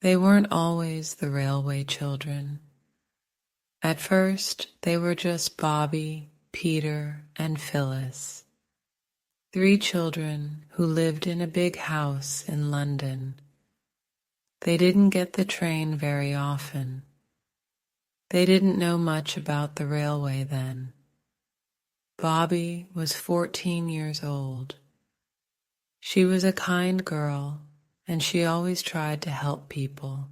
They weren't always the railway children. At first, they were just Bobbie, Peter, and Phyllis, 3 children who lived in a big house in London. They didn't get the train very often. They didn't know much about the railway then. Bobbie was 14 years old. She was a kind girl, and she always tried to help people.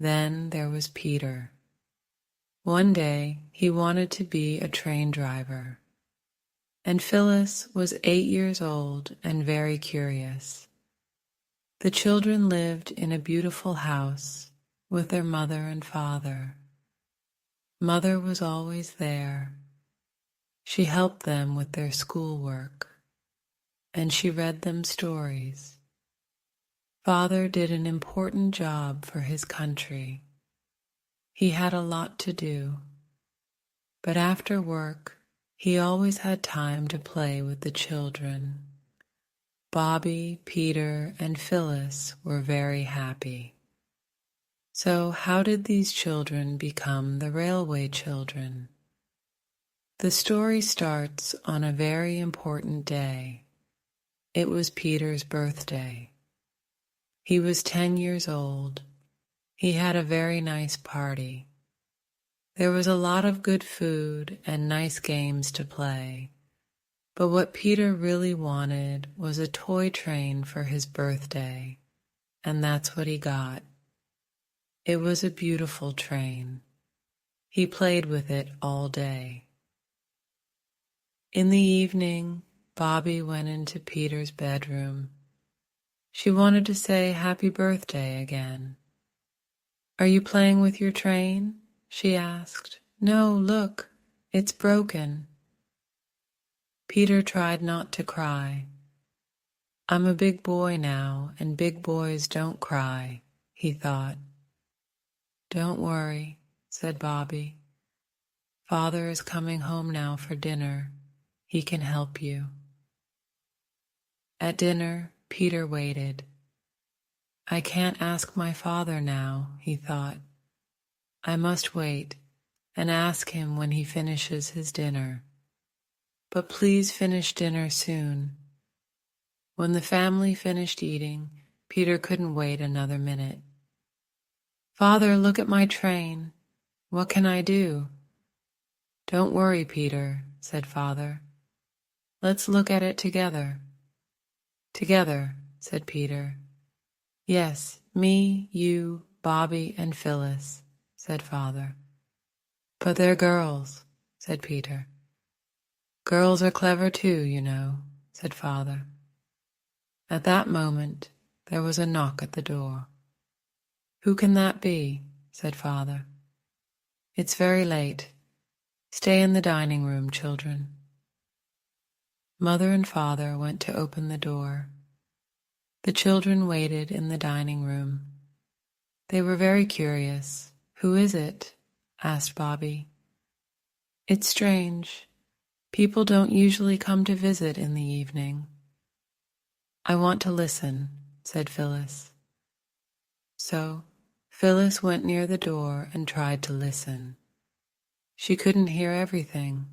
Then there was Peter. One day, he wanted to be a train driver. And Phyllis was 8 years old and very curious. The children lived in a beautiful house with their mother and father. Mother was always there. She helped them with their schoolwork, and she read them stories. Father did an important job for his country. He had a lot to do, but after work, he always had time to play with the children. Bobbie, Peter, and Phyllis were very happy. So how did these children become the railway children? The story starts on a very important day. It was Peter's birthday. He was 10 years old. He had a very nice party. There was a lot of good food and nice games to play, but what Peter really wanted was a toy train for his birthday, and that's what he got. It was a beautiful train. He played with it all day. In the evening, Bobbie went into Peter's bedroom. She wanted to say happy birthday again. "Are you playing with your train?" she asked. "No, look, it's broken." Peter tried not to cry. "I'm a big boy now, and big boys don't cry," he thought. "Don't worry," said Bobbie. "Father is coming home now for dinner. He can help you." At dinner, Peter waited. "I can't ask my father now," he thought. "I must wait and ask him when he finishes his dinner. But please finish dinner soon." When the family finished eating, Peter couldn't wait another minute. "Father, look at my train. What can I do?" "Don't worry, Peter," said Father. "Let's look at it together." "Together," said Peter. "Yes, me, you, Bobbie, and Phyllis," said Father. "But they're girls," said Peter. "Girls are clever too, you know," said Father. At that moment, there was a knock at the door. "Who can that be?" said Father. "It's very late. Stay in the dining room, children." Mother and Father went to open the door. The children waited in the dining room. They were very curious. "Who is it?" asked Bobbie. "It's strange. People don't usually come to visit in the evening." "I want to listen," said Phyllis. So Phyllis went near the door and tried to listen. She couldn't hear everything.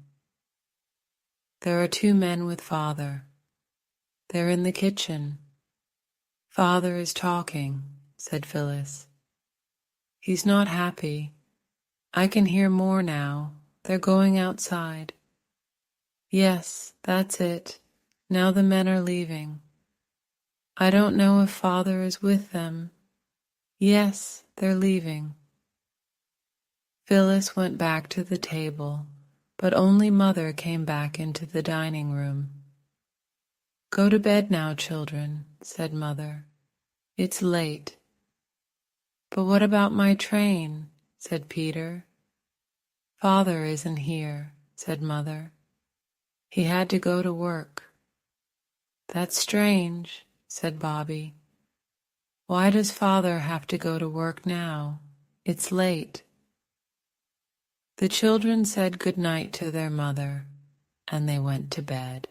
"There are 2 men with Father. They're in the kitchen." "Father is talking," said Phyllis. "He's not happy. I can hear more now. They're going outside." "Yes, that's it. Now the men are leaving. I don't know if Father is with them. Yes, they're leaving." Phyllis went back to the table, but only Mother came back into the dining room. "Go to bed now, children," said Mother. "It's late." "But what about my train?" said Peter. "Father isn't here," said Mother. "He had to go to work." "That's strange," said Bobbie. "Why does Father have to go to work now? It's late." The children said good night to their mother, and they went to bed.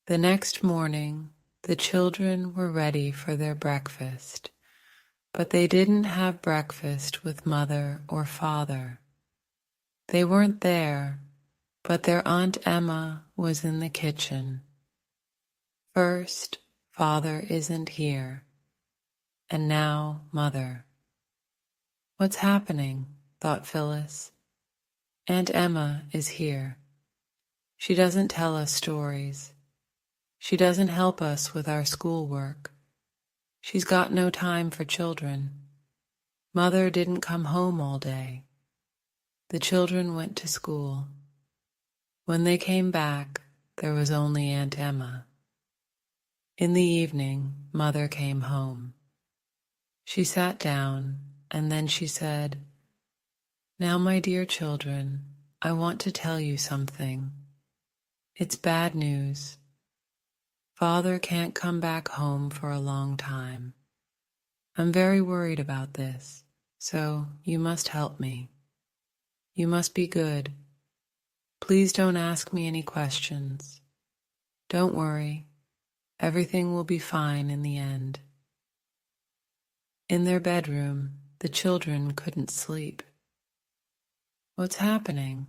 The next morning, the children were ready for their breakfast, But they didn't have breakfast with Mother or Father. They weren't there, but their Aunt Emma was in the kitchen. First, Father isn't here, and now Mother. What's happening? Thought Phyllis. Aunt Emma is here. She doesn't tell us stories. She doesn't help us with our schoolwork. She's got no time for children. Mother didn't come home all day. The children went to school. When they came back, there was only Aunt Emma. In the evening, Mother came home. She sat down, and then she said, "Now, my dear children, I want to tell you something. It's bad news. Father can't come back home for a long time. I'm very worried about this, so you must help me. You must be good. Please don't ask me any questions. Don't worry. Everything will be fine in the end." In their bedroom, the children couldn't sleep. "What's happening?"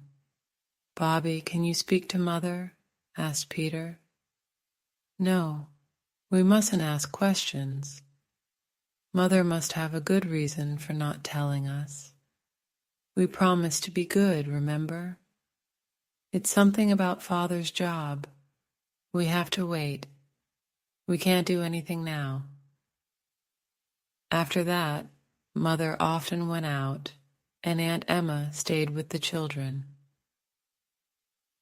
"Bobbie, can you speak to Mother?" asked Peter. "No, we mustn't ask questions. Mother must have a good reason for not telling us. We promised to be good, remember? It's something about Father's job. We have to wait. We can't do anything now." After that, Mother often went out, and Aunt Emma stayed with the children.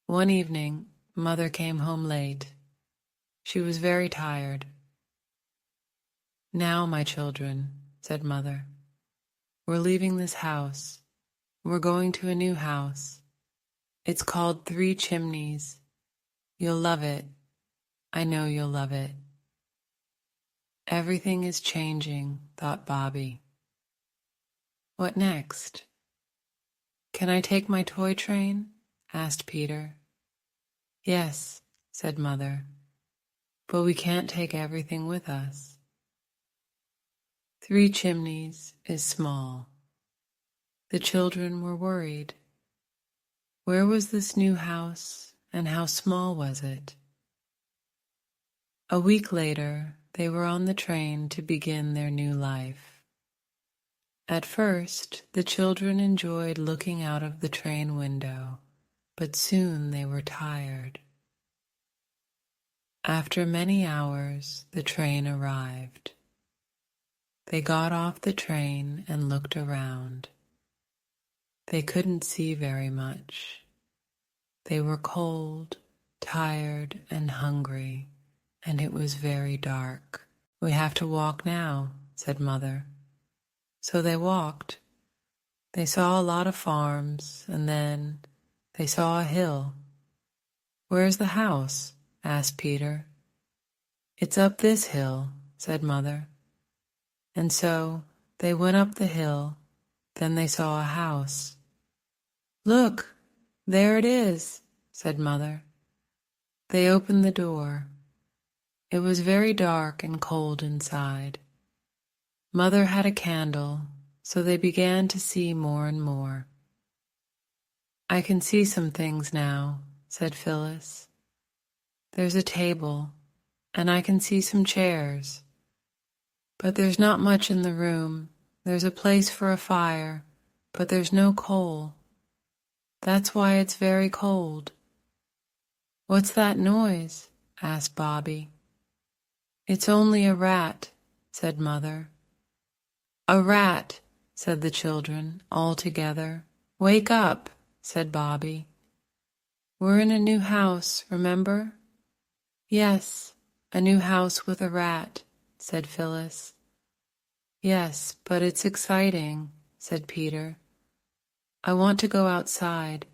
One evening, Mother came home late. She was very tired. "Now, my children," said Mother, "we're leaving this house. We're going to a new house. It's called 3 Chimneys. You'll love it. I know you'll love it." Everything is changing, thought Bobbie. What next? "Can I take my toy train?" asked Peter. "Yes," said Mother, "but we can't take everything with us." 3 Chimneys is small. The children were worried. Where was this new house, and how small was it? A week later, they were on the train to begin their new life. At first, the children enjoyed looking out of the train window, but soon they were tired. After many hours, the train arrived. They got off the train and looked around. They couldn't see very much. They were cold, tired, and hungry, and it was very dark. "We have to walk now," said Mother. So they walked. They saw a lot of farms, and then they saw a hill. "Where's the house?" asked Peter. "It's up this hill," said Mother. And so they went up the hill. Then they saw a house. "Look, there it is," said Mother. They opened the door. It was very dark and cold inside. Mother had a candle, so they began to see more and more. "I can see some things now," said Phyllis. "There's a table, and I can see some chairs. But there's not much in the room. There's a place for a fire, but there's no coal. That's why it's very cold." "What's that noise?" asked Bobbie. "It's only a rat," said Mother. "A rat," said the children, all together. "Wake up," said Bobbie. "We're in a new house, remember?" "Yes, a new house with a rat," said Phyllis. "Yes, but it's exciting," said Peter. "I want to go outside.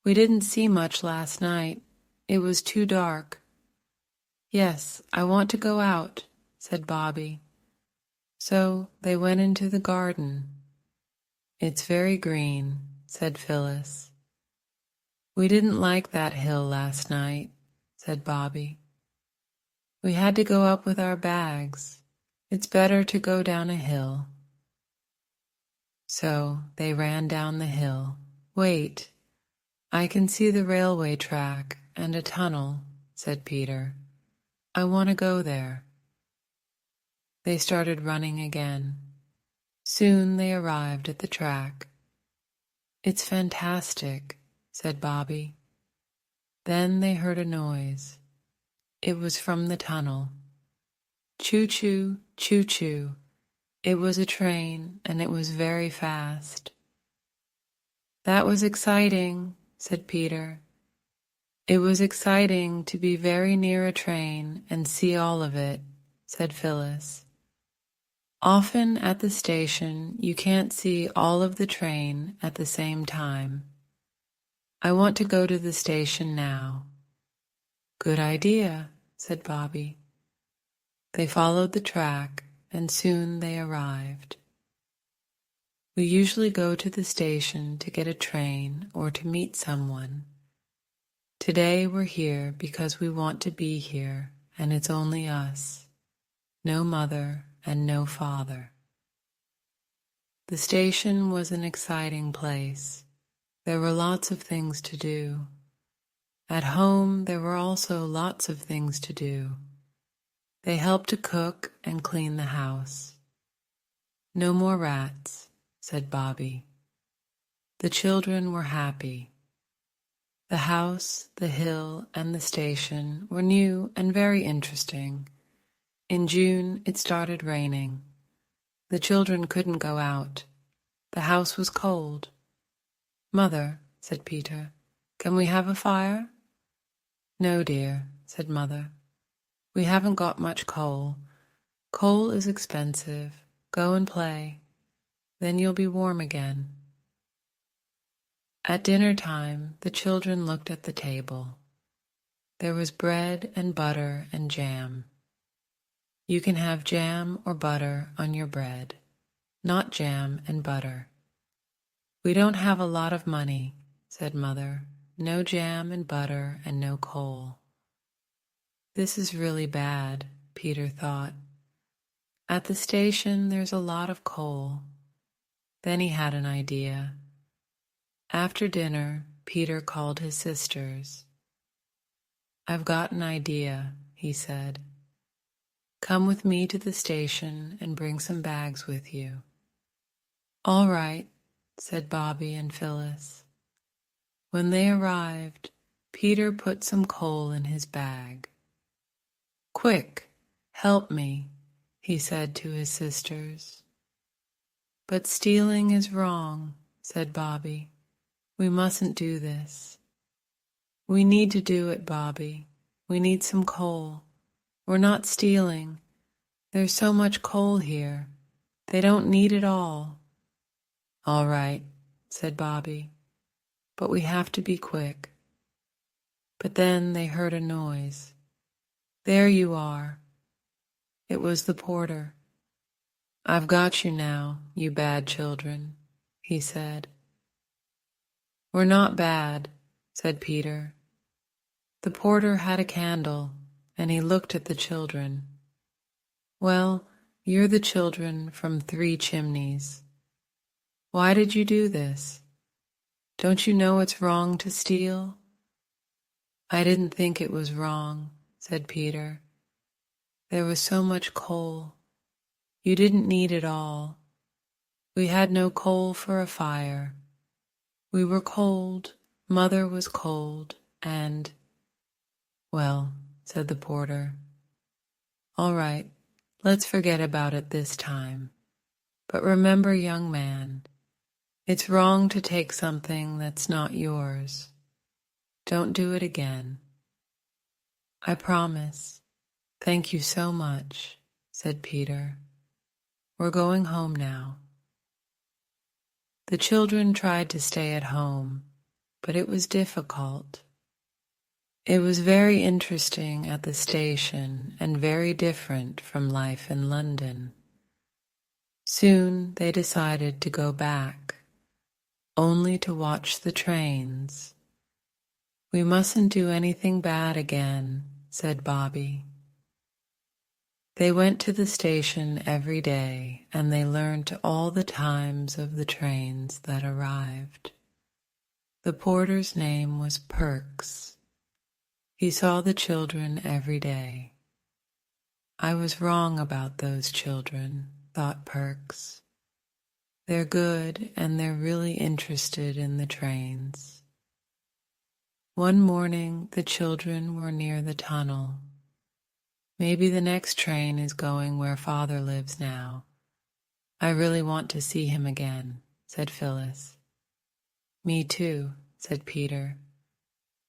We didn't see much last night. It was too dark." "Yes, I want to go out," said Bobbie. So they went into the garden. "It's very green," said Phyllis. "We didn't like that hill last night," said Bobbie. "We had to go up with our bags. It's better to go down a hill. So they ran down the hill. Wait, I can see the railway track and a tunnel, said Peter. I want to go there. They started running again. Soon they arrived at the track. It's fantastic, said Bobbie. Then they heard a noise. It was from the tunnel. Choo-choo, choo-choo. It was a train, and it was very fast. That was exciting, said Peter. It was exciting to be very near a train and see all of it, said Phyllis. Often at the station you can't see all of the train at the same time. I want to go to the station now. Good idea, said Bobbie. They followed the track, and soon they arrived. We usually go to the station to get a train or to meet someone. Today we're here because we want to be here, and it's only us. No mother and no father. The station was an exciting place. There were lots of things to do. At home there were also lots of things to do. They helped to cook and clean the house. No more rats, said Bobbie. The children were happy. The house, the hill, and the station were new and very interesting. In June it started raining. The children couldn't go out. The house was cold. Mother, said Peter, can we have a fire? No, dear, said Mother. We haven't got much coal. Coal is expensive. Go and play. Then you'll be warm again. At dinner time, the children looked at the table. There was bread and butter and jam. You can have jam or butter on your bread, not jam and butter. We don't have a lot of money, said Mother. No jam and butter and no coal. This is really bad, Peter thought. At the station there's a lot of coal. Then he had an idea. After dinner, Peter called his sisters. I've got an idea, he said. Come with me to the station and bring some bags with you. All right, said Bobbie and Phyllis. When they arrived, Peter put some coal in his bag. Quick, help me, he said to his sisters. But stealing is wrong, said Bobbie. We mustn't do this. We need to do it, Bobbie. We need some coal. We're not stealing. There's so much coal here. They don't need it all. All right, said Bobbie. But we have to be quick. But then they heard a noise. There you are. It was the porter. I've got you now, you bad children, he said. We're not bad, said Peter. The porter had a candle, and he looked at the children. Well, you're the children from 3 Chimneys. Why did you do this? Don't you know it's wrong to steal? I didn't think it was wrong, said Peter. There was so much coal. You didn't need it all. We had no coal for a fire. We were cold, Mother was cold, and... Well, said the porter. All right, let's forget about it this time. But remember, young man, it's wrong to take something that's not yours. Don't do it again. I promise. Thank you so much, said Peter. We're going home now. The children tried to stay at home, but it was difficult. It was very interesting at the station and very different from life in London. Soon they decided to go back, only to watch the trains. We mustn't do anything bad again, said Bobbie. They went to the station every day, and they learned all the times of the trains that arrived. The porter's name was Perks. He saw the children every day. I was wrong about those children, thought Perks. They're good, and they're really interested in the trains. One morning, the children were near the tunnel. Maybe the next train is going where Father lives now. I really want to see him again, said Phyllis. Me too, said Peter.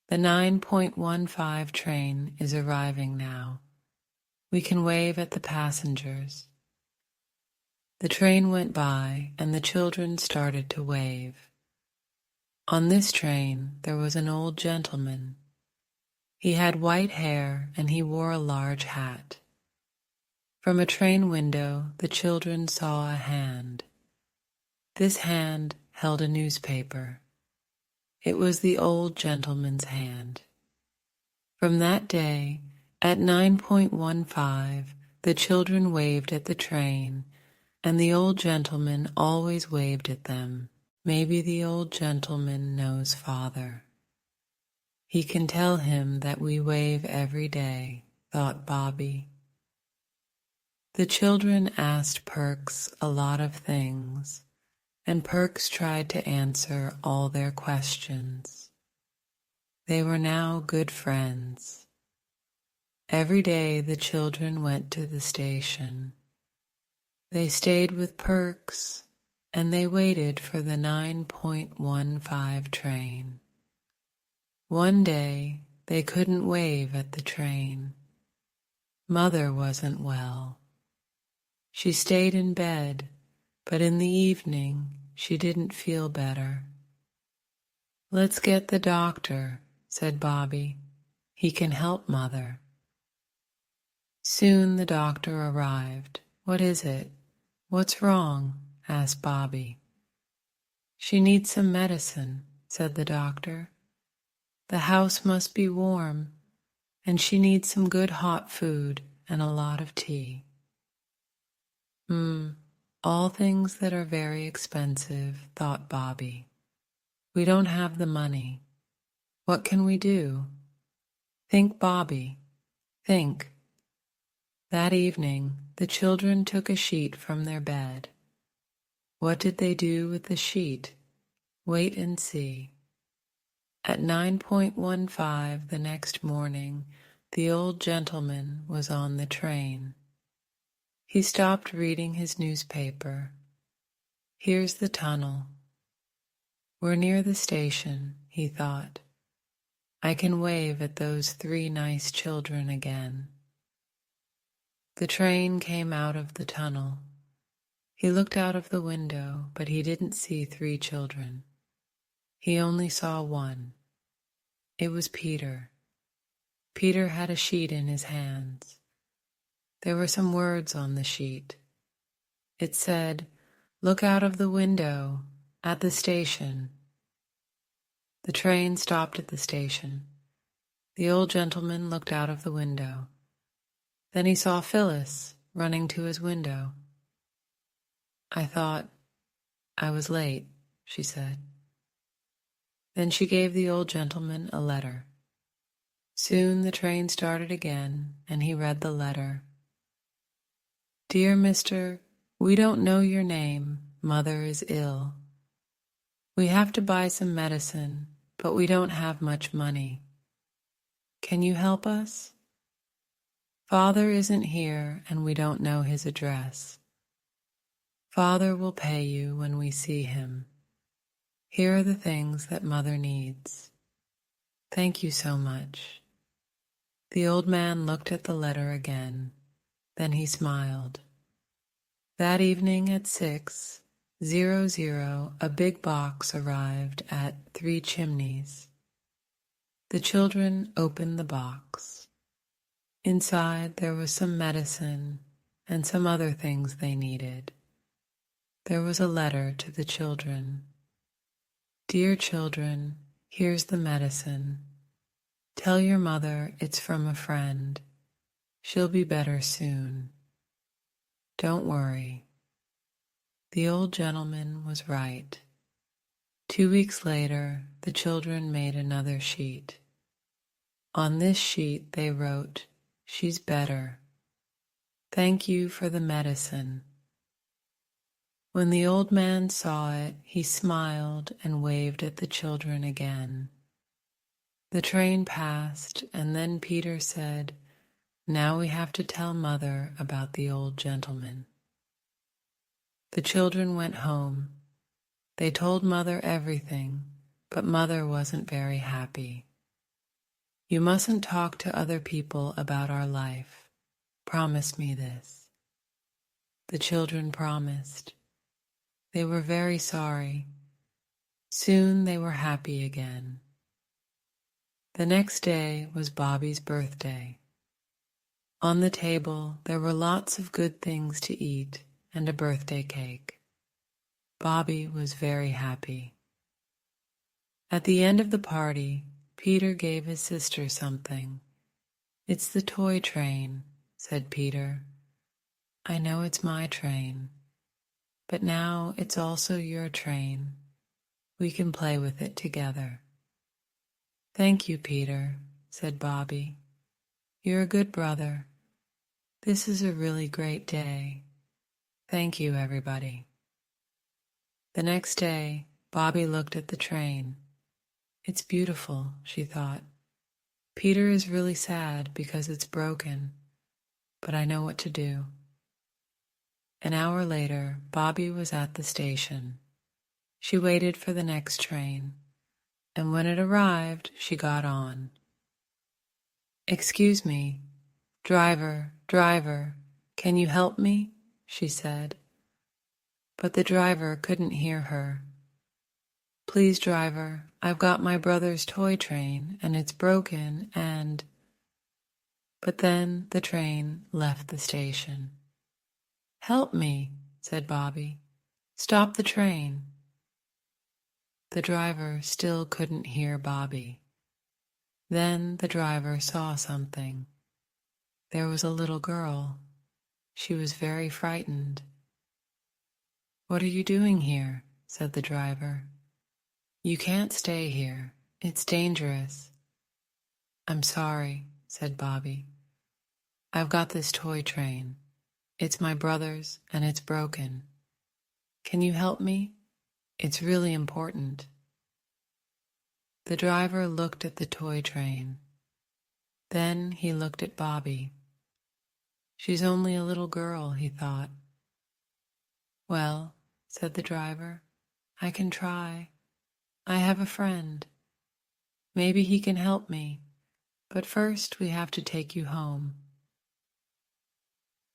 The 9.15 train is arriving now. We can wave at the passengers. The train went by, and the children started to wave. On this train, there was an old gentleman. He had white hair, and he wore a large hat. From a train window, the children saw a hand. This hand held a newspaper. It was the old gentleman's hand. From that day, at 9.15, the children waved at the train, and the old gentleman always waved at them. Maybe the old gentleman knows Father. He can tell him that we wave every day, thought Bobbie. The children asked Perks a lot of things, and Perks tried to answer all their questions. They were now good friends. Every day the children went to the station. They stayed with Perks, and they waited for the 9.15 train. One day, they couldn't wave at the train. Mother wasn't well. She stayed in bed, but in the evening, she didn't feel better. Let's get the doctor, said Bobbie. He can help Mother. Soon the doctor arrived. What is it? What's wrong? Asked Bobbie. She needs some medicine, said the doctor. The house must be warm, and she needs some good hot food and a lot of tea. All things that are very expensive, thought Bobbie. We don't have the money. What can we do? Think, Bobbie, think. That evening, the children took a sheet from their bed. What did they do with the sheet? Wait and see. At 9.15 the next morning, the old gentleman was on the train. He stopped reading his newspaper. Here's the tunnel. We're near the station, he thought. I can wave at those 3 nice children again. The train came out of the tunnel. He looked out of the window, but he didn't see 3 children. He only saw one. It was Peter. Peter had a sheet in his hands. There were some words on the sheet. It said, "Look out of the window at the station." The train stopped at the station. The old gentleman looked out of the window. Then he saw Phyllis running to his window. I thought I was late, she said. Then she gave the old gentleman a letter. Soon the train started again, and he read the letter. Dear Mister, we don't know your name. Mother is ill. We have to buy some medicine, but we don't have much money. Can you help us? Father isn't here, and we don't know his address. Father will pay you when we see him. Here are the things that Mother needs. Thank you so much. The old man looked at the letter again. Then he smiled. That evening at 6:00, a big box arrived at 3 Chimneys. The children opened the box. Inside there was some medicine and some other things they needed. There was a letter to the children. Dear children, here's the medicine. Tell your mother it's from a friend. She'll be better soon. Don't worry." The old gentleman was right. 2 weeks later, the children made another sheet. On this sheet they wrote, "She's better. Thank you for the medicine." When the old man saw it, he smiled and waved at the children again. The train passed, and then Peter said, "Now we have to tell Mother about the old gentleman." The children went home. They told Mother everything, but Mother wasn't very happy. "You mustn't talk to other people about our life. Promise me this." The children promised. They were very sorry. Soon they were happy again. The next day was Bobbie's birthday. On the table there were lots of good things to eat and a birthday cake. Bobbie was very happy. At the end of the party, Peter gave his sister something. "It's the toy train," said Peter. "I know it's my train, but now it's also your train. We can play with it together." "Thank you, Peter," said Bobbie. "You're a good brother. This is a really great day. Thank you, everybody." The next day, Bobbie looked at the train. "It's beautiful," she thought. "Peter is really sad because it's broken, but I know what to do." An hour later, Bobbie was at the station. She waited for the next train, and when it arrived, she got on. "Excuse me, driver, can you help me?" she said. But the driver couldn't hear her. "Please, driver, I've got my brother's toy train, and it's broken, and—" But then the train left the station. "Help me," said Bobbie. "Stop the train." The driver still couldn't hear Bobbie. Then the driver saw something. There was a little girl. She was very frightened. "What are you doing here?" said the driver. "You can't stay here. It's dangerous." "I'm sorry," said Bobbie. "I've got this toy train. It's my brother's, and it's broken. Can you help me? It's really important." The driver looked at the toy train. Then he looked at Bobbie. "She's only a little girl," he thought. "Well," said the driver, "I can try. I have a friend. Maybe he can help me, but first we have to take you home."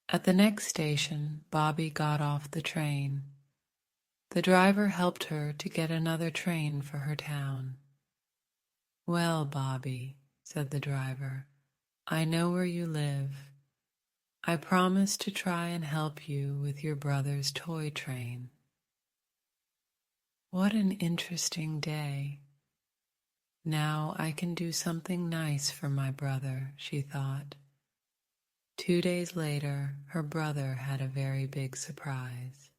At the next station, Bobbie got off the train. The driver helped her to get another train for her town. "Well, Bobbie," said the driver, "I know where you live. I promise to try and help you with your brother's toy train." What an interesting day. Now I can do something nice for my brother, she thought. 2 days later, her brother had a very big surprise.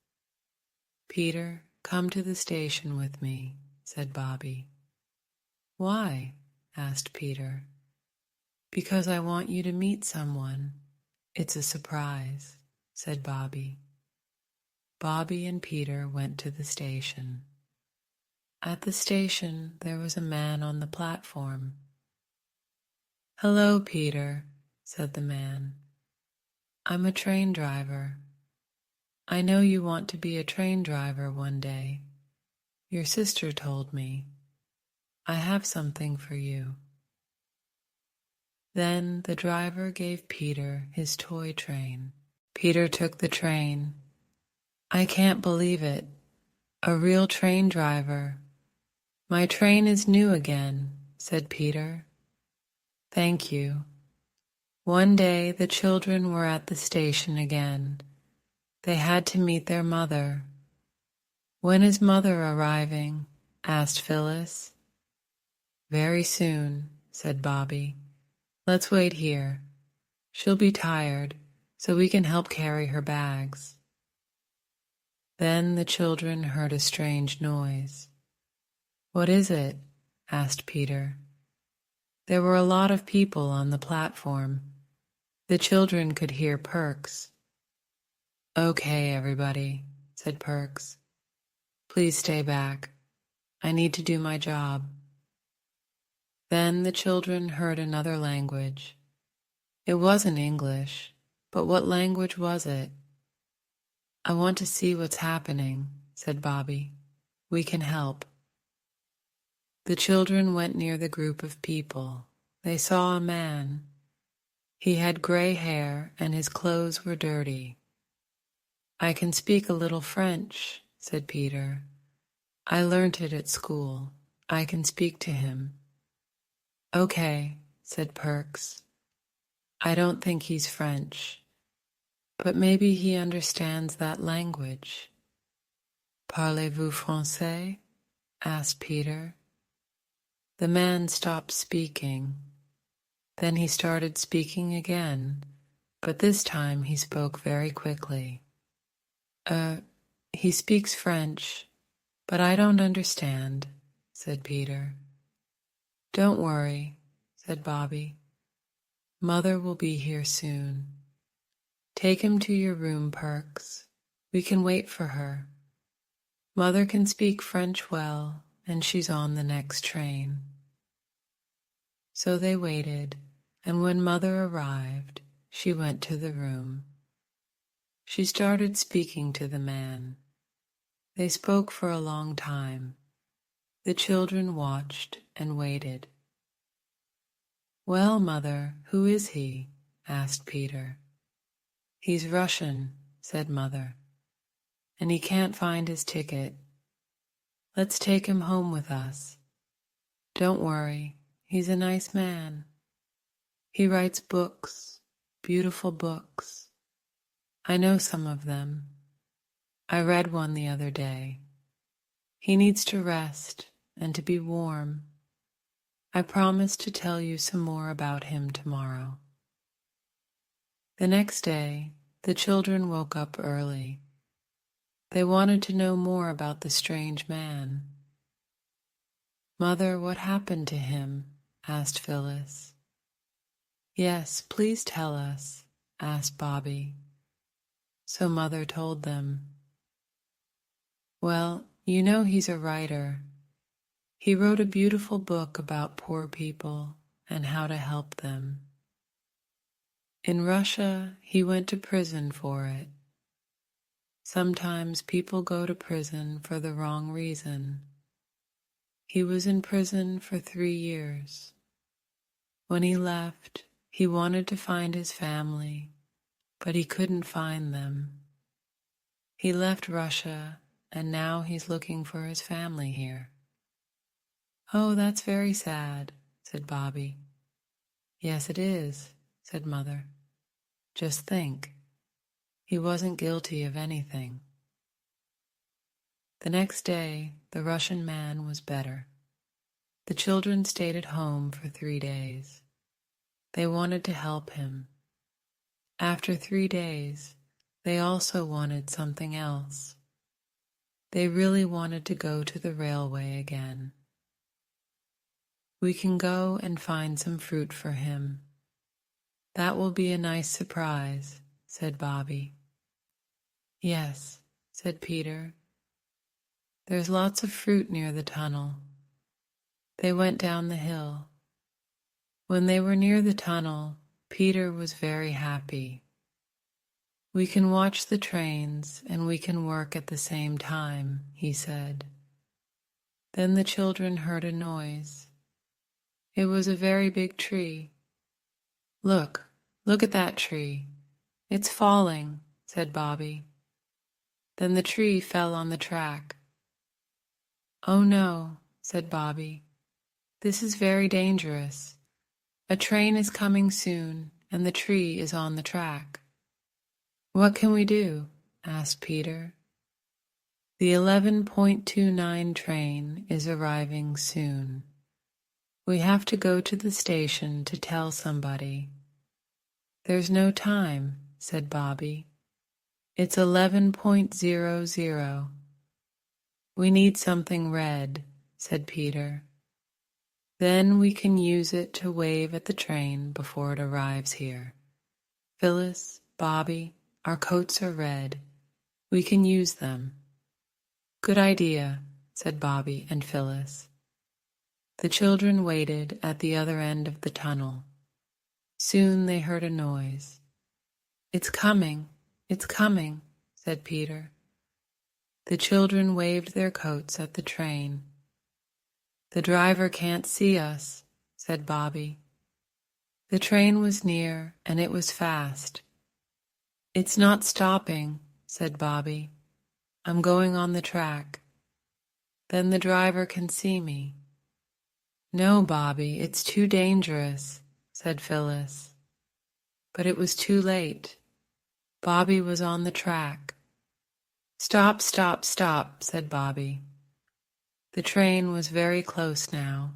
"Peter, come to the station with me," said Bobbie. "Why?" asked Peter. "Because I want you to meet someone. It's a surprise," said Bobbie. Bobbie and Peter went to the station. At the station, there was a man on the platform. "Hello, Peter," said the man. "I'm a train driver. I know you want to be a train driver one day. Your sister told me. I have something for you." Then the driver gave Peter his toy train. Peter took the train. "I can't believe it. A real train driver. My train is new again," said Peter. "Thank you." One day the children were at the station again. They had to meet their mother. "When is Mother arriving?" asked Phyllis. "Very soon," said Bobbie. "Let's wait here. She'll be tired, so we can help carry her bags." Then the children heard a strange noise. "What is it?" asked Peter. There were a lot of people on the platform. The children could hear Perks. "Okay, everybody," said Perks. "Please stay back. I need to do my job." Then the children heard another language. It wasn't English, but what language was it? "I want to see what's happening," said Bobbie. "We can help." The children went near the group of people. They saw a man. He had gray hair and his clothes were dirty. "I can speak a little French," said Peter. "I learnt it at school. I can speak to him." "Okay," said Perks. "I don't think he's French, but maybe he understands that language." "Parlez-vous français?" asked Peter. The man stopped speaking. Then he started speaking again, but this time he spoke very quickly. He speaks French, but I don't understand," said Peter. "Don't worry," said Bobbie. "Mother will be here soon. Take him to your room, Perks. We can wait for her. Mother can speak French well, and she's on the next train." So they waited, and when Mother arrived, she went to the room. She started speaking to the man. They spoke for a long time. The children watched and waited. "Well, Mother, who is he?" asked Peter. "He's Russian," said Mother, "and he can't find his ticket. Let's take him home with us. Don't worry, he's a nice man. He writes books, beautiful books. I know some of them. I read one the other day. He needs to rest and to be warm. I promise to tell you some more about him tomorrow." The next day, the children woke up early. They wanted to know more about the strange man. "Mother, what happened to him?" asked Phyllis. "Yes, please tell us," asked Bobbie. So Mother told them. "Well, you know he's a writer. He wrote a beautiful book about poor people and how to help them. In Russia, he went to prison for it. Sometimes people go to prison for the wrong reason. He was in prison for 3 years. When he left, he wanted to find his family, but he couldn't find them. He left Russia, and now he's looking for his family here." "Oh, that's very sad," said Bobbie. "Yes, it is," said Mother. "Just think, he wasn't guilty of anything." The next day, the Russian man was better. The children stayed at home for 3 days. They wanted to help him. After 3 days, they also wanted something else. They really wanted to go to the railway again. "We can go and find some fruit for him. That will be a nice surprise," said Bobbie. "Yes," said Peter. "There's lots of fruit near the tunnel." They went down the hill. When they were near the tunnel, Peter was very happy. "We can watch the trains and we can work at the same time," he said. Then the children heard a noise. It was a very big tree. Look at that tree. It's falling," said Bobbie. Then the tree fell on the track. "Oh no," said Bobbie. "This is very dangerous. A train is coming soon, and the tree is on the track." "What can we do?" asked Peter. "The 11.29 train is arriving soon. We have to go to the station to tell somebody. "There's no time," said Bobbie. "It's 11:00. "We need something red," said Peter. "Then we can use it to wave at the train before it arrives here. Phyllis, Bobbie, our coats are red. We can use them." "Good idea," said Bobbie and Phyllis. The children waited at the other end of the tunnel. Soon they heard a noise. "It's coming, it's coming," said Peter. The children waved their coats at the train. "The driver can't see us," said Bobbie. The train was near, and it was fast. "It's not stopping," said Bobbie. "I'm going on the track. Then the driver can see me." "No, Bobbie, it's too dangerous," said Phyllis. But it was too late. Bobbie was on the track. "Stop, stop, stop," said Bobbie. The train was very close now.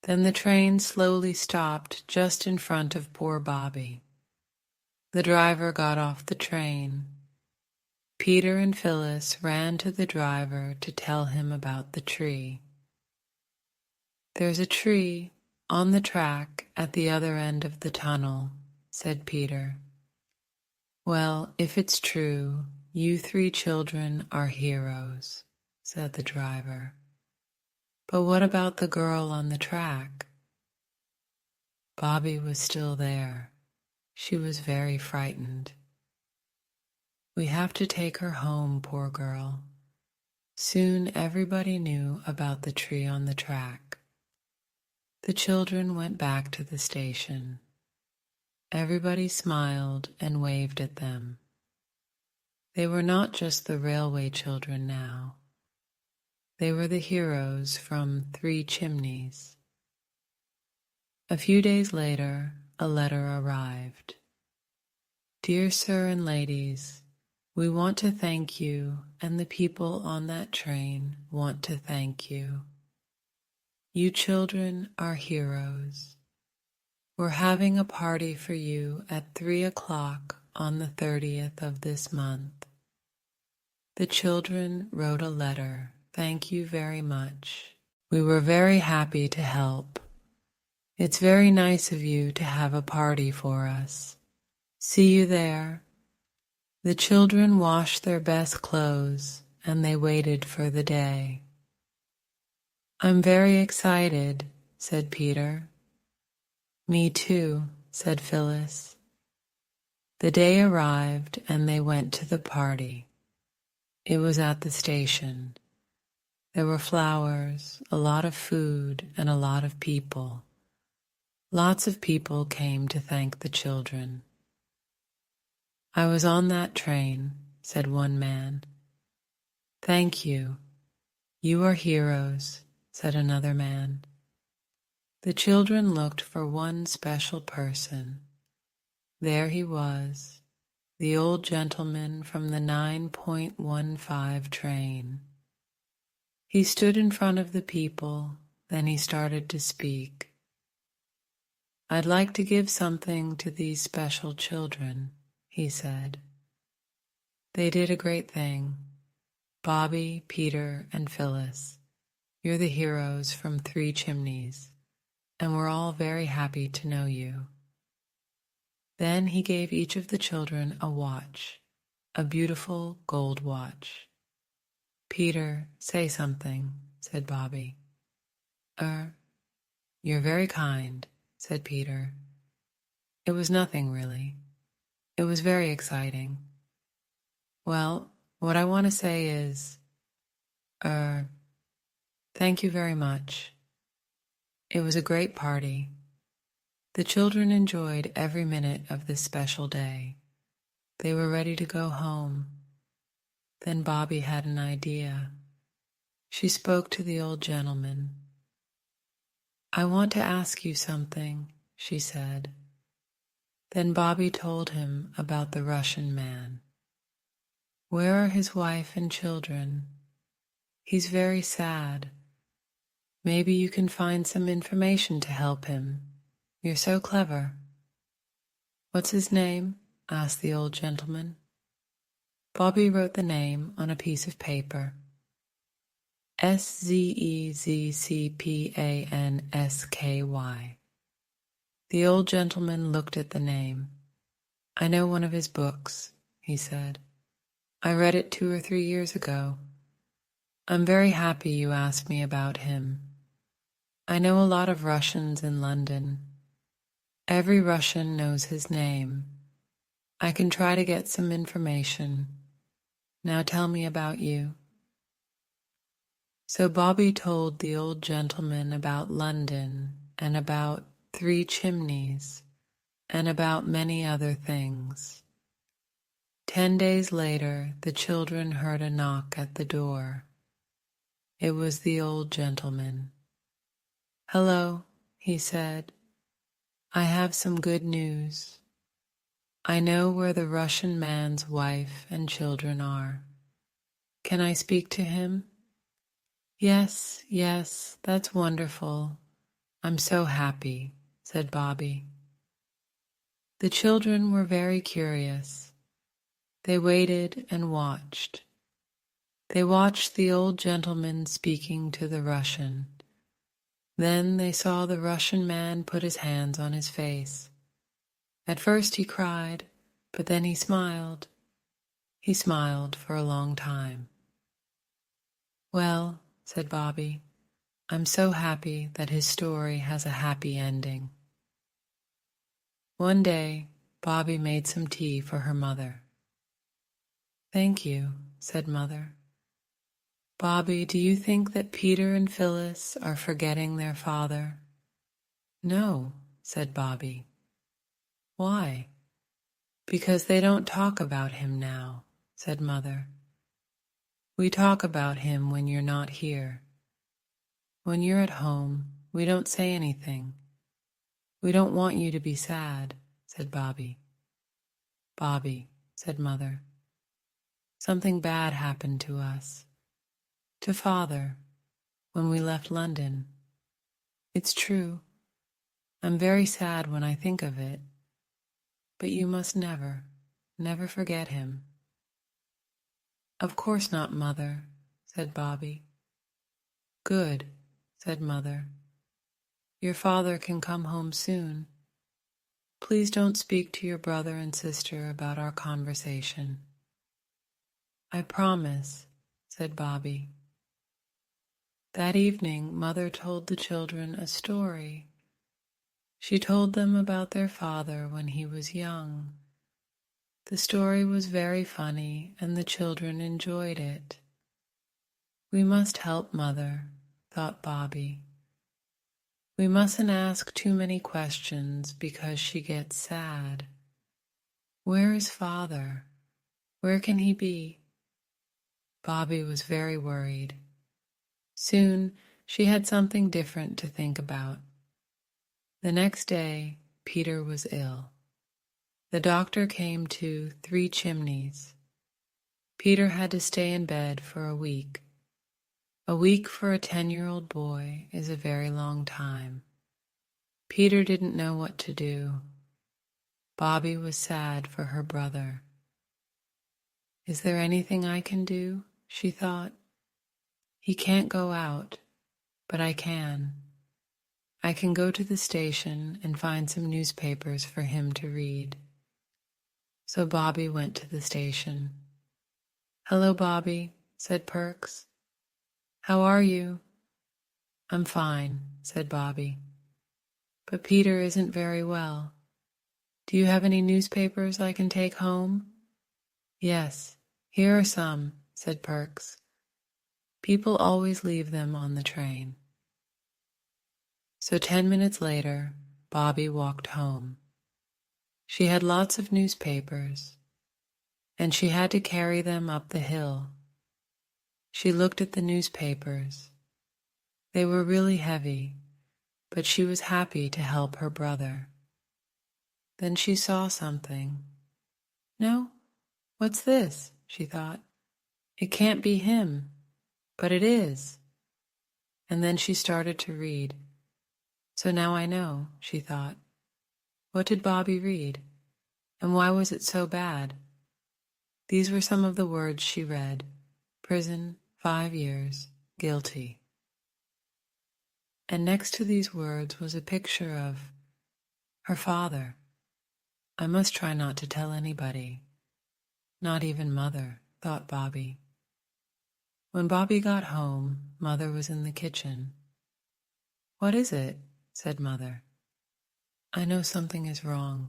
Then the train slowly stopped just in front of poor Bobbie. The driver got off the train. Peter and Phyllis ran to the driver to tell him about the tree. "There's a tree on the track at the other end of the tunnel," said Peter. "Well, if it's true, you three children are heroes," said the driver. "But what about the girl on the track?" Bobbie was still there. She was very frightened. "We have to take her home, poor girl." Soon everybody knew about the tree on the track. The children went back to the station. Everybody smiled and waved at them. They were not just the railway children now. They were the heroes from 3 Chimneys. A few days later, a letter arrived. "Dear Sir and Ladies, we want to thank you, and the people on that train want to thank you. You children are heroes. We're having a party for you at 3 o'clock on the 30th of this month." The children wrote a letter. "Thank you very much. We were very happy to help. It's very nice of you to have a party for us. See you there." The children washed their best clothes, and they waited for the day. "I'm very excited," said Peter. "Me too," said Phyllis. The day arrived, and they went to the party. It was at the station. There were flowers, a lot of food, and a lot of people. Lots of people came to thank the children. "I was on that train," said one man. "Thank you. You are heroes," said another man. The children looked for one special person. There he was, the old gentleman from the 9.15 train. He stood in front of the people, then he started to speak. "I'd like to give something to these special children," he said. "They did a great thing. Bobbie, Peter, and Phyllis, you're the heroes from 3 Chimneys, and we're all very happy to know you." Then he gave each of the children a watch, a beautiful gold watch. "Peter, say something," said Bobbie. You're very kind," said Peter. "It was nothing, really. It was very exciting. Well, what I want to say is, thank you very much. It was a great party. The children enjoyed every minute of this special day. They were ready to go home. Then Bobbie had an idea. She spoke to the old gentleman. "I want to ask you something," she said. Then Bobbie told him about the Russian man. "Where are his wife and children? He's very sad. Maybe you can find some information to help him. You're so clever." What's his name? Asked the old gentleman. Bobbie wrote the name on a piece of paper. Szezzcpansky. The old gentleman looked at the name. I know one of his books, he said. I read it 2 or 3 years ago. I'm very happy you asked me about him. I know a lot of Russians in London. Every Russian knows his name. I can try to get some information. Now tell me about you. So Bobbie told the old gentleman about London and about 3 chimneys and about many other things. 10 days later, the children heard a knock at the door. It was the old gentleman. Hello, he said. I have some good news. I know where the Russian man's wife and children are. Can I speak to him? Yes, that's wonderful. I'm so happy, said Bobbie. The children were very curious. They waited and watched. They watched the old gentleman speaking to the Russian. Then they saw the Russian man put his hands on his face. At first he cried, but then he smiled. He smiled for a long time. Well, said Bobbie, I'm so happy that his story has a happy ending. One day, Bobbie made some tea for her mother. Thank you, said Mother. Bobbie, do you think that Peter and Phyllis are forgetting their father? No, said Bobbie. Why? Because they don't talk about him now, said Mother. We talk about him when you're not here. When you're at home, we don't say anything. We don't want you to be sad, said Bobbie. Bobbie, said Mother. Something bad happened to us. To Father, when we left London. It's true. I'm very sad when I think of it. But you must never forget him. Of course not, Mother, said Bobbie. Good, said Mother. Your father can come home soon. Please don't speak to your brother and sister about our conversation. I promise, said Bobbie. That evening, Mother told the children a story. She told them about their father when he was young. The story was very funny, and the children enjoyed it. We must help Mother, thought Bobbie. We mustn't ask too many questions because she gets sad. Where is Father? Where can he be? Bobbie was very worried. Soon she had something different to think about. The next day, Peter was ill. The doctor came to 3 chimneys. Peter had to stay in bed for a week. A week for a 10-year-old boy is a very long time. Peter didn't know what to do. Bobbie was sad for her brother. Is there anything I can do? She thought. He can't go out, but I can. I can go to the station and find some newspapers for him to read. So Bobbie went to the station. Hello, Bobbie, said Perks. How are you? I'm fine, said Bobbie. But Peter isn't very well. Do you have any newspapers I can take home? Yes, here are some, said Perks. People always leave them on the train. So 10 minutes later, Bobbie walked home. She had lots of newspapers, and she had to carry them up the hill. She looked at the newspapers. They were really heavy, but she was happy to help her brother. Then she saw something. No, what's this? She thought. It can't be him, but it is. And then she started to read. So now I know, she thought. What did Bobbie read? And why was it so bad? These were some of the words she read. Prison, 5 years, guilty. And next to these words was a picture of her father. I must try not to tell anybody, not even Mother, thought Bobbie. When Bobbie got home, Mother was in the kitchen. What is it? Said Mother. I know something is wrong.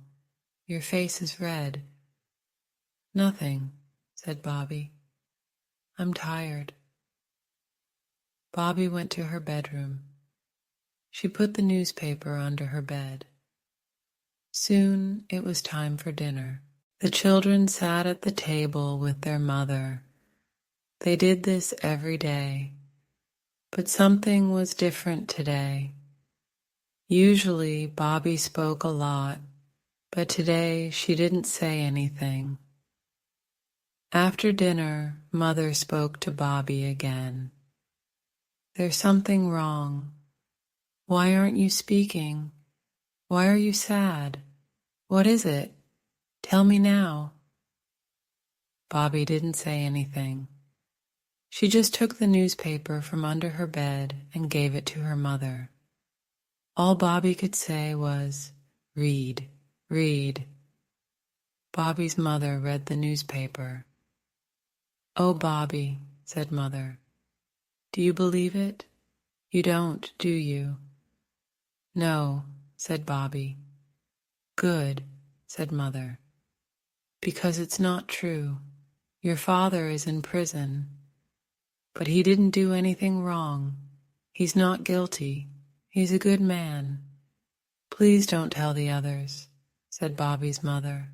Your face is red. Nothing, said Bobbie. I'm tired. Bobbie went to her bedroom. She put the newspaper under her bed. Soon it was time for dinner. The children sat at the table with their mother. They did this every day, but something was different today. Usually Bobbie spoke a lot, but today she didn't say anything. After dinner, Mother spoke to Bobbie again. There's something wrong. Why aren't you speaking? Why are you sad? What is it? Tell me now. Bobbie didn't say anything. She just took the newspaper from under her bed and gave it to her mother. All Bobbie could say was, read, read. Bobbie's mother read the newspaper. Oh, Bobbie, said Mother, do you believe it? You don't, do you? No, said Bobbie. Good, said Mother, because it's not true. Your father is in prison, but he didn't do anything wrong. He's not guilty. He's a good man. Please don't tell the others, said Bobbie's mother.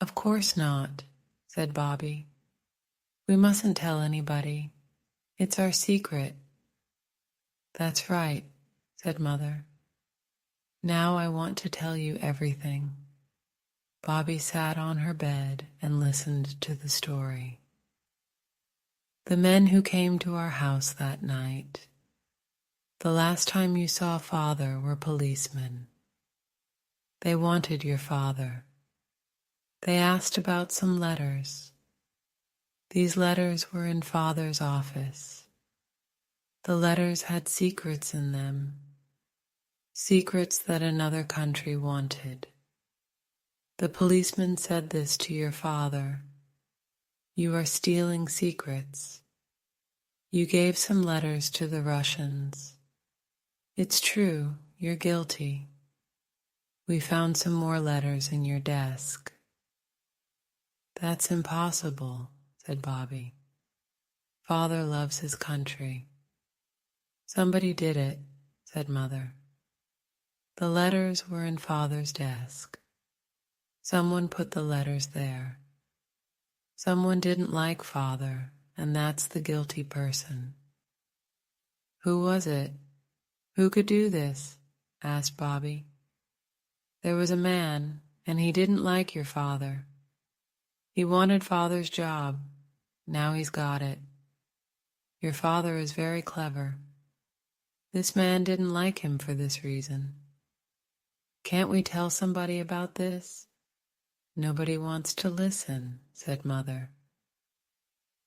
Of course not, said Bobbie. We mustn't tell anybody. It's our secret. That's right, said Mother. Now I want to tell you everything. Bobbie sat on her bed and listened to the story. The men who came to our house that night. The last time you saw Father were policemen. They wanted your father. They asked about some letters. These letters were in Father's office. The letters had secrets in them, secrets that another country wanted. The policeman said this to your father. You are stealing secrets. You gave some letters to the Russians. It's true, you're guilty. We found some more letters in your desk. That's impossible, said Bobbie. Father loves his country. Somebody did it, said Mother. The letters were in Father's desk. Someone put the letters there. Someone didn't like Father, and that's the guilty person. Who was it? Who could do this? Asked Bobbie. There was a man, and he didn't like your father. He wanted Father's job. Now he's got it. Your father is very clever. This man didn't like him for this reason. Can't we tell somebody about this? Nobody wants to listen, said Mother.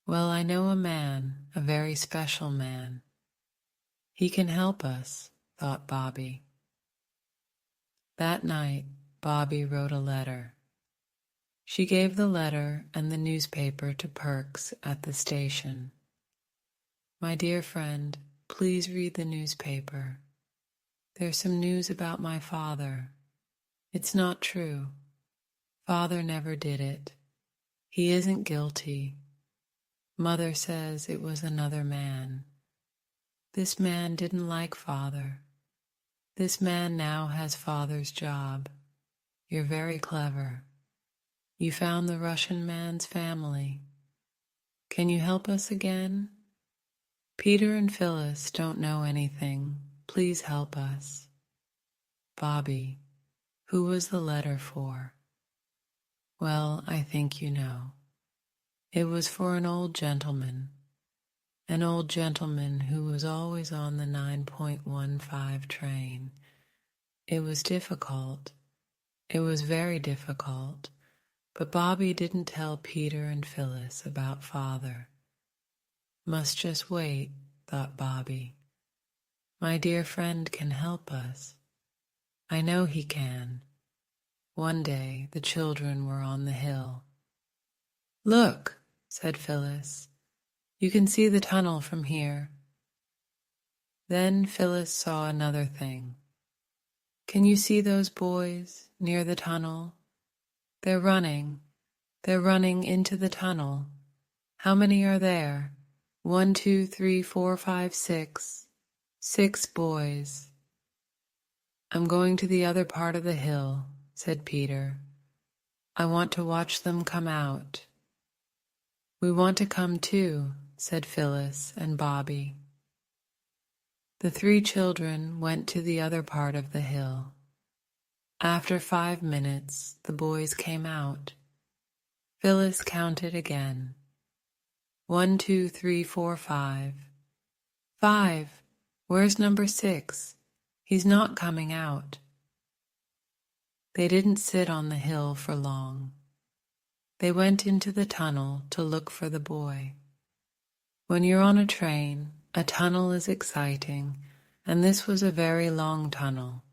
Well, I know a man, a very special man. He can help us, thought Bobbie. That night, Bobbie wrote a letter. She gave the letter and the newspaper to Perks at the station. My dear friend, please read the newspaper. There's some news about my father. It's not true. Father never did it. He isn't guilty. Mother says it was another man. This man didn't like Father. This man now has Father's job. You're very clever. You found the Russian man's family. Can you help us again? Peter and Phyllis don't know anything. Please help us. Bobbie, who was the letter for? Well, I think you know. It was for an old gentleman who was always on the 9.15 train. It was difficult. It was very difficult, but Bobbie didn't tell Peter and Phyllis about Father. Must just wait, thought Bobbie. My dear friend can help us. I know he can. One day the children were on the hill. Look, said Phyllis. You can see the tunnel from here. Then Phyllis saw another thing. Can you see those boys near the tunnel? They're running. They're running into the tunnel. How many are there? 1, 2, 3, 4, 5, 6. 6 boys. I'm going to the other part of the hill, said Peter. I want to watch them come out. We want to come too, said Phyllis and Bobbie. The 3 children went to the other part of the hill. After 5 minutes, the boys came out. Phyllis counted again. 1, 2, 3, 4, 5. 5. Where's number 6? He's not coming out. They didn't sit on the hill for long. They went into the tunnel to look for the boy. When you're on a train, a tunnel is exciting, and this was a very long tunnel.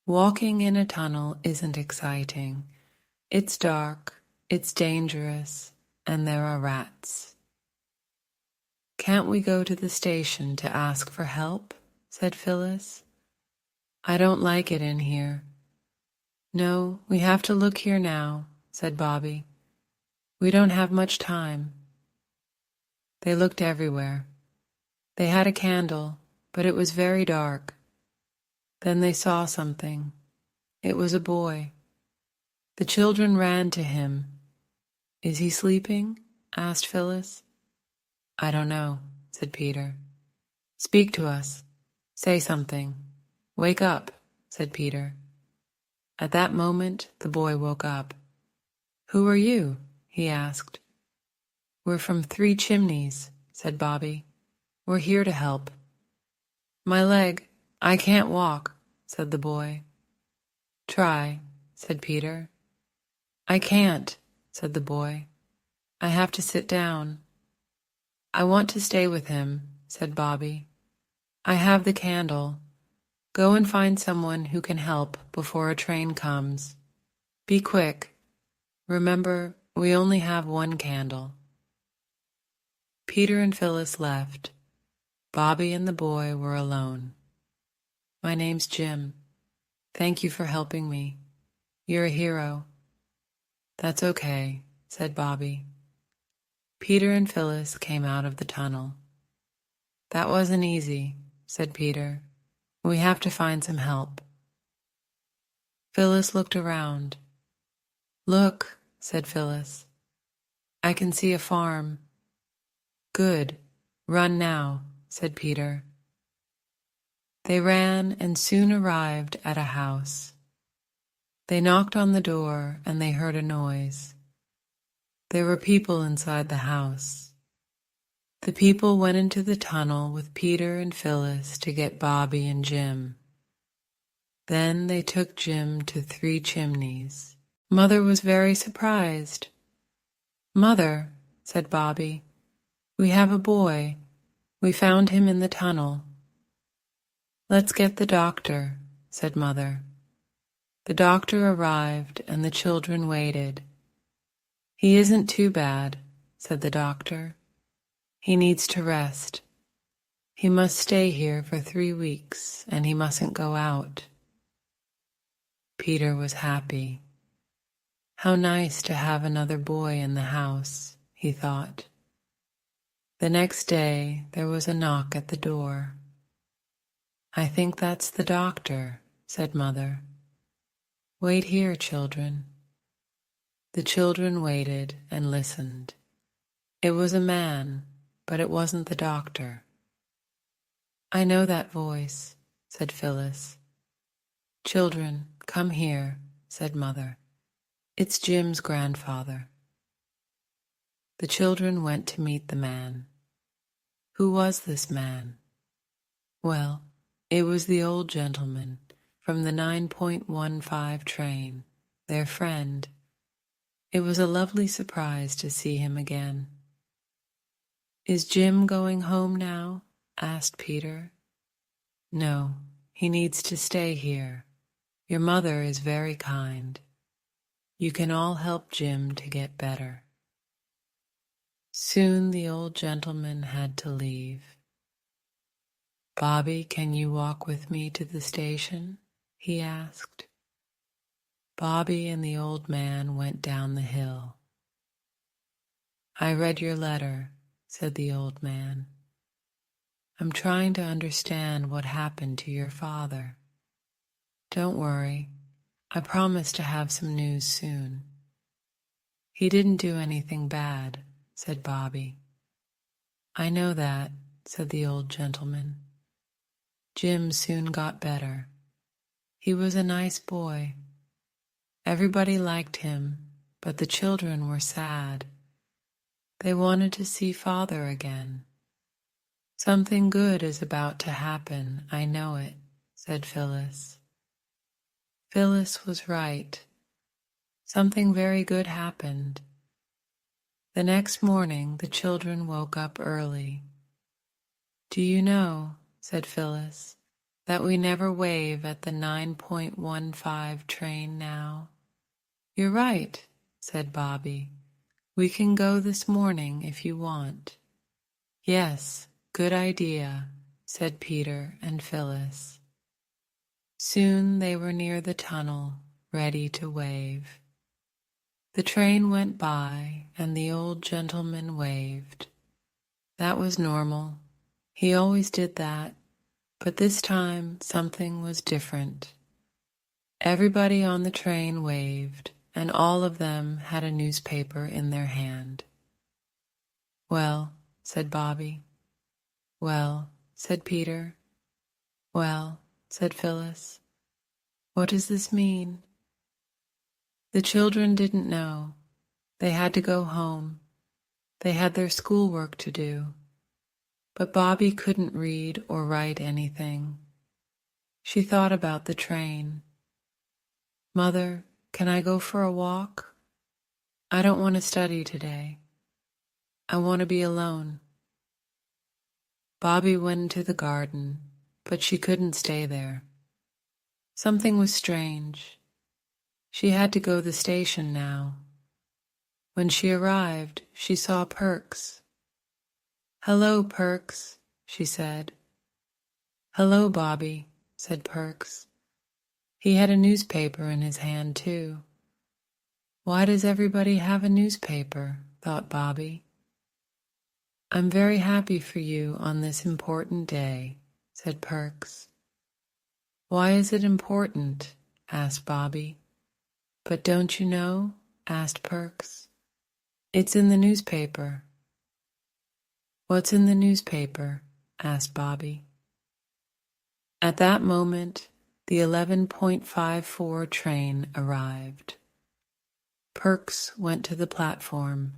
Walking in a tunnel isn't exciting. It's dark, it's dangerous, and there are rats. Can't we go to the station to ask for help? Said Phyllis. I don't like it in here. No, we have to look here now, said Bobbie. We don't have much time. They looked everywhere. They had a candle, but it was very dark. Then they saw something. It was a boy. The children ran to him. Is he sleeping? Asked Phyllis. I don't know, said Peter. Speak to us. Say something. Wake up, said Peter. At that moment, the boy woke up. Who are you? He asked. We're from 3 Chimneys, said Bobbie. We're here to help. My leg. I can't walk, said the boy. Try, said Peter. I can't, said the boy. I have to sit down. I want to stay with him, said Bobbie. I have the candle. Go and find someone who can help before a train comes. Be quick. Remember, we only have 1 candle. Peter and Phyllis left. Bobbie and the boy were alone. My name's Jim. Thank you for helping me. You're a hero. That's okay, said Bobbie. Peter and Phyllis came out of the tunnel. That wasn't easy, said Peter. We have to find some help. Phyllis looked around. Look, said Phyllis. I can see a farm. Good. Run now, said Peter. They ran and soon arrived at a house. They knocked on the door and they heard a noise. There were people inside the house. The people went into the tunnel with Peter and Phyllis to get Bobbie and Jim. Then they took Jim to 3 Chimneys. Mother was very surprised. Mother, said Bobbie, we have a boy. We found him in the tunnel. Let's get the doctor, said Mother. The doctor arrived and the children waited. He isn't too bad, said the doctor. He needs to rest. He must stay here for 3 weeks and he mustn't go out. Peter was happy. How nice to have another boy in the house, he thought. The next day there was a knock at the door. I think that's the doctor, said Mother. Wait here, children. The children waited and listened. It was a man, but it wasn't the doctor. I know that voice, said Phyllis. Children, come here, said Mother. It's Jim's grandfather. The children went to meet the man. Who was this man? Well, it was the old gentleman from the 9.15 train, their friend. It was a lovely surprise to see him again. "Is Jim going home now?" asked Peter. "No, he needs to stay here. Your mother is very kind. You can all help Jim to get better." Soon the old gentleman had to leave. "Bobbie, can you walk with me to the station?" he asked. Bobbie and the old man went down the hill. "I read your letter," said the old man. "I'm trying to understand what happened to your father. Don't worry, I promise to have some news soon." "He didn't do anything bad," said Bobbie. "I know that," said the old gentleman. "Jim soon got better. He was a nice boy. Everybody liked him, but the children were sad. They wanted to see father again." "Something good is about to happen, I know it," said Phyllis. Phyllis was right. Something very good happened. The next morning the children woke up early. "Do you know," said Phyllis, "that we never wave at the 9.15 train now?" "You're right," said Bobbie. "We can go this morning if you want." "Yes, good idea," said Peter and Phyllis. Soon they were near the tunnel, ready to wave. The train went by, and the old gentleman waved. That was normal. He always did that, but this time something was different. Everybody on the train waved, and all of them had a newspaper in their hand. "Well," said Bobbie. "Well," said Peter. "Well," said Phyllis. "What does this mean?" The children didn't know. They had to go home. They had their schoolwork to do. But Bobbie couldn't read or write anything. She thought about the train. "Mother, can I go for a walk? I don't want to study today. I want to be alone." Bobbie went into the garden, but she couldn't stay there. Something was strange. She had to go to the station now. When she arrived, she saw Perks. "Hello, Perks," she said. "Hello, Bobbie," said Perks. He had a newspaper in his hand, too. "Why does everybody have a newspaper?" thought Bobbie. "I'm very happy for you on this important day," said Perks. "Why is it important?" asked Bobbie. "But don't you know?" asked Perks. "It's in the newspaper." "What's in the newspaper?" asked Bobbie. At that moment, the 11.54 train arrived. Perks went to the platform.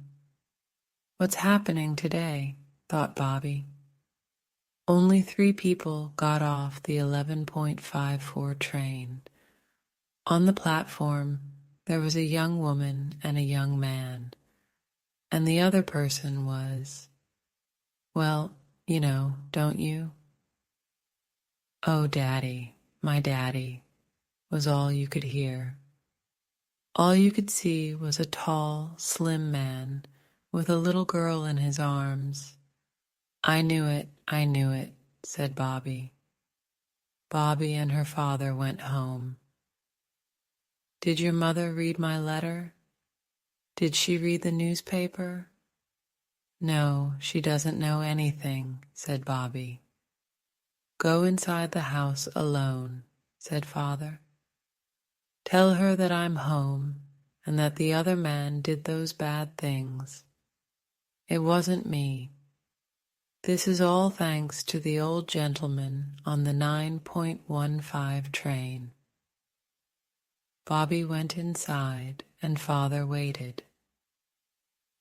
"What's happening today?" thought Bobbie. Only 3 people got off the 11.54 train. On the platform, there was a young woman and a young man, and the other person was, well, you know, don't you? "Oh, Daddy, my Daddy," was all you could hear. All you could see was a tall, slim man with a little girl in his arms. I knew it," said Bobbie. Bobbie and her father went home. "Did your mother read my letter? Did she read the newspaper?" "No, she doesn't know anything," said Bobbie. "Go inside the house alone," said Father. "Tell her that I'm home and that the other man did those bad things. It wasn't me. This is all thanks to the old gentleman on the 9.15 train." Bobbie went inside and Father waited.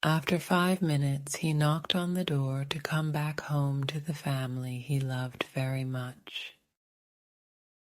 After 5 minutes, he knocked on the door to come back home to the family he loved very much.